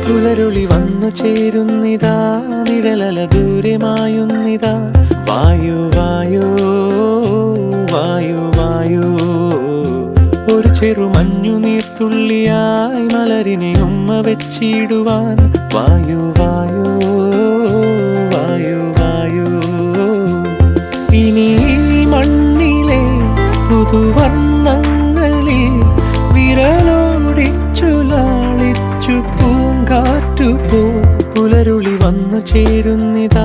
പുലരുളി വന്നു ചേരുന്നിതാ, നിഴലല ദൂരെ മായുന്നിതാ. വായു വായു വായു വായു, ഒരു ചെറു മഞ്ഞുനീർത്തുള്ളിയായി മലരിനെ ഉമ്മ വെച്ചിടുവാൻ. വായു വായു വായു വായു, ഇനി മണ്ണിലെ പുതുവർണ്ണങ്ങളിൽ വിരലോടിച്ചു ലാളിച്ചു പൂങ്കാറ്റുപോ. പുലരുളി വന്നു ചേരുന്നിതാ,